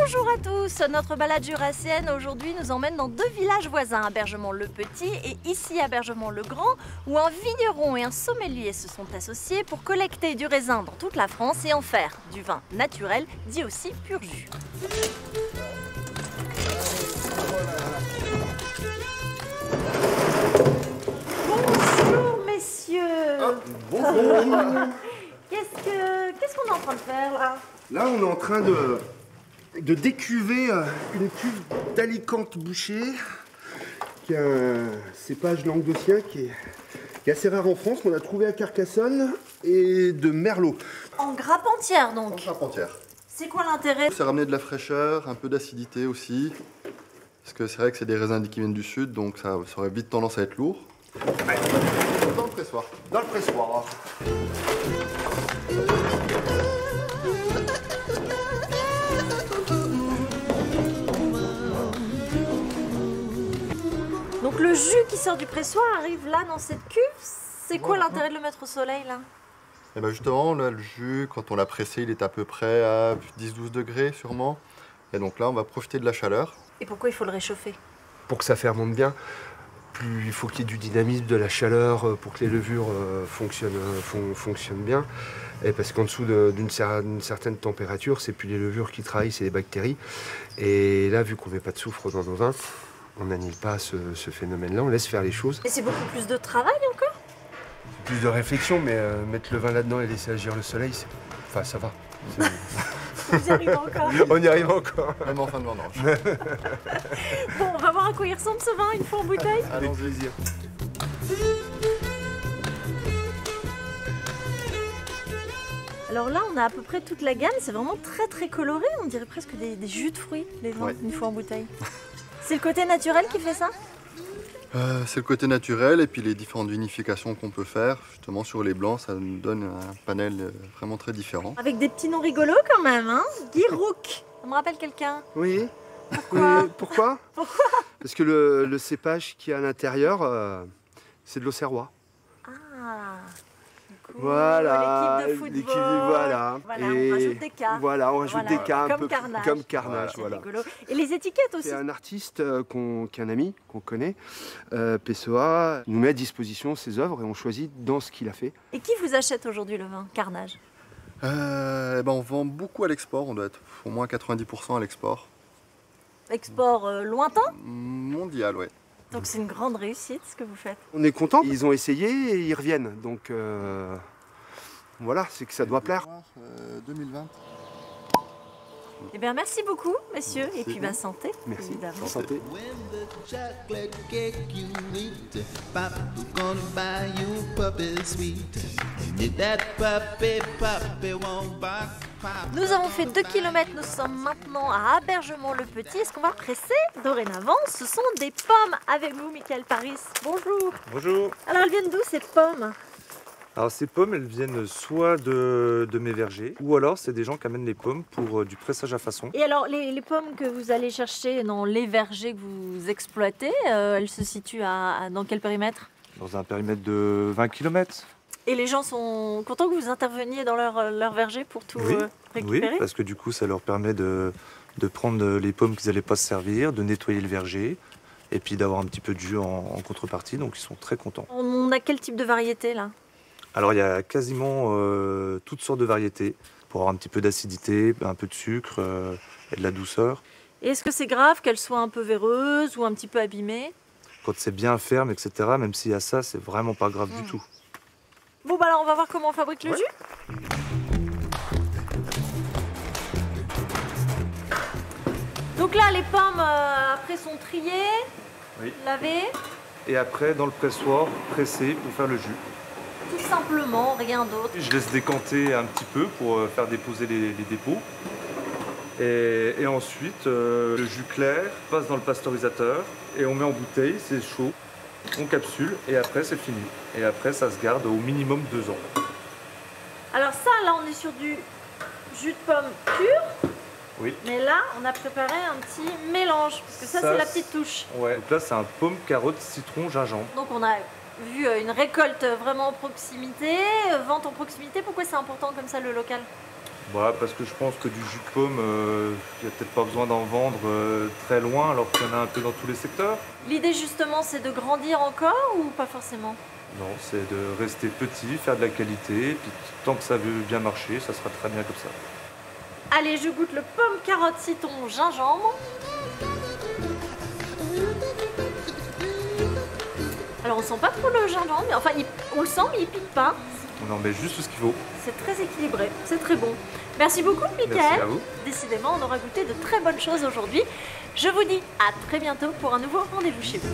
Bonjour à tous, notre balade jurassienne aujourd'hui nous emmène dans deux villages voisins, à Bergemont-le-Petit et ici à Bergemont-le-Grand, où un vigneron et un sommelier se sont associés pour collecter du raisin dans toute la France et en faire du vin naturel, dit aussi pur jus. Bonjour messieurs. Bonjour. Qu'est-ce qu'on est en train de faire là? Là, on est en train de décuver une cuve d'Alicante Boucher, qui est un cépage languedocien qui est assez rare en France, qu'on a trouvé à Carcassonne, et de Merlot. En grappe entière donc. En grappe entière. C'est quoi l'intérêt? Ça ramener de la fraîcheur, un peu d'acidité aussi. Parce que c'est vrai que c'est des raisins qui viennent du sud, donc ça aurait vite tendance à être lourd. Ouais. Dans le pressoir. Dans le pressoir. Donc le jus qui sort du pressoir arrive là dans cette cuve. C'est quoi l'intérêt de le mettre au soleil là? Et bien justement, là, le jus, quand on l'a pressé, il est à peu près à 10-12 degrés sûrement. Et donc là, on va profiter de la chaleur. Et pourquoi il faut le réchauffer? Pour que ça fermente bien, il faut qu'il y ait du dynamisme, de la chaleur, pour que les levures fonctionnent bien. Et parce qu'en dessous d'une certaine température, c'est plus les levures qui travaillent, c'est les bactéries. Et là, vu qu'on ne met pas de soufre dans nos vins, on n'annule pas ce phénomène-là, on laisse faire les choses. Et c'est beaucoup plus de travail encore? Plus de réflexion, mais mettre le vin là-dedans et laisser agir le soleil, enfin ça va. Vous y arrivez encore? On y arrive encore. Même en fin de vendange. Bon, on va voir à quoi il ressemble ce vin une fois en bouteille. Avec plaisir. Alors là, on a à peu près toute la gamme. C'est vraiment très coloré. On dirait presque des jus de fruits, les vins, Ouais. une fois en bouteille. C'est le côté naturel qui fait ça? C'est le côté naturel et puis les différentes vinifications qu'on peut faire. Justement, sur les blancs, ça nous donne un panel vraiment très différent. Avec des petits noms rigolos quand même, hein? Guy Rook. Ça me rappelle quelqu'un. Oui. Pourquoi? Oui, pourquoi? Parce que le cépage qui est à l'intérieur, c'est de l'Auxerrois. Ah, cool. Voilà. L'équipe de football. Voilà. Voilà, on rajoute des K. Voilà, on rajoute Voilà, des K un comme peu Carnage. comme Carnage. C'est Voilà. rigolo. Et les étiquettes aussi. C'est un artiste qui est un ami, qu'on connaît, Pessoa, nous met à disposition ses œuvres et on choisit dans ce qu'il a fait. Et qui vous achète aujourd'hui le vin Carnage? On vend beaucoup à l'export, on doit être au moins 90% à l'export. Export lointain. Mondial, ouais. Donc c'est une grande réussite ce que vous faites. On est content, ils ont essayé et ils reviennent. Donc voilà, c'est que ça doit plaire. 2020. Eh bien merci beaucoup messieurs et Merci. puis santé. Merci. Évidemment. Santé. When the chocolate cake you eat, Papa's gonna buy you puppy sweet. And if that puppy won't bark, Papa. Nous avons fait 2 km, nous sommes maintenant à Bergemont-le-Petit. Et ce qu'on va presser dorénavant, ce sont des pommes avec vous, Michael Paris. Bonjour. Bonjour. Alors elles viennent d'où ces pommes? Alors ces pommes, elles viennent soit de mes vergers, ou alors c'est des gens qui amènent les pommes pour du pressage à façon. Et alors les pommes que vous allez chercher dans les vergers que vous exploitez, elles se situent dans quel périmètre? Dans un périmètre de 20 km. Et les gens sont contents que vous interveniez dans leur verger pour tout Oui, récupérer? parce que du coup ça leur permet de prendre les pommes qu'ils n'allaient pas se servir, de nettoyer le verger, et puis d'avoir un petit peu de jus en contrepartie, donc ils sont très contents. On a quel type de variété là? Alors il y a quasiment toutes sortes de variétés, pour avoir un petit peu d'acidité, un peu de sucre et de la douceur. Et est-ce que c'est grave qu'elles soient un peu véreuses ou un petit peu abîmées? Quand c'est bien ferme, etc., même s'il y a ça, c'est vraiment pas grave du tout. Bon bah alors on va voir comment on fabrique le Ouais. jus. Donc là les pommes après sont triées, Oui. lavées, Et après, dans le pressoir, pressé pour faire le jus. tout simplement, rien d'autre. Je laisse décanter un petit peu pour faire déposer les dépôts. Et ensuite, le jus clair passe dans le pasteurisateur et on met en bouteille, c'est chaud, on capsule et après c'est fini. Et après ça se garde au minimum 2 ans. Alors ça là on est sur du jus de pomme pur, Oui. mais là on a préparé un petit mélange, parce que ça c'est la petite touche. Ouais. Donc là c'est un pomme, carotte, citron, gingembre. Donc on a vu une récolte vraiment en proximité, vente en proximité. Pourquoi c'est important comme ça le local? Voilà, parce que je pense que du jus de pomme, il n'y a peut-être pas besoin d'en vendre très loin, alors qu'il y en a un peu dans tous les secteurs. L'idée justement, c'est de grandir encore ou pas forcément? Non, c'est de rester petit, faire de la qualité, et puis tant que ça veut bien marcher, ça sera très bien comme ça. Allez, je goûte le pomme, carotte, citron, gingembre. Alors on sent pas trop le gingembre, mais enfin on le sent mais il pique pas. On en met juste tout ce qu'il faut. C'est très équilibré, c'est très bon. Merci beaucoup Merci Mickaël. à vous. Décidément, on aura goûté de très bonnes choses aujourd'hui. Je vous dis à très bientôt pour un nouveau rendez-vous chez vous.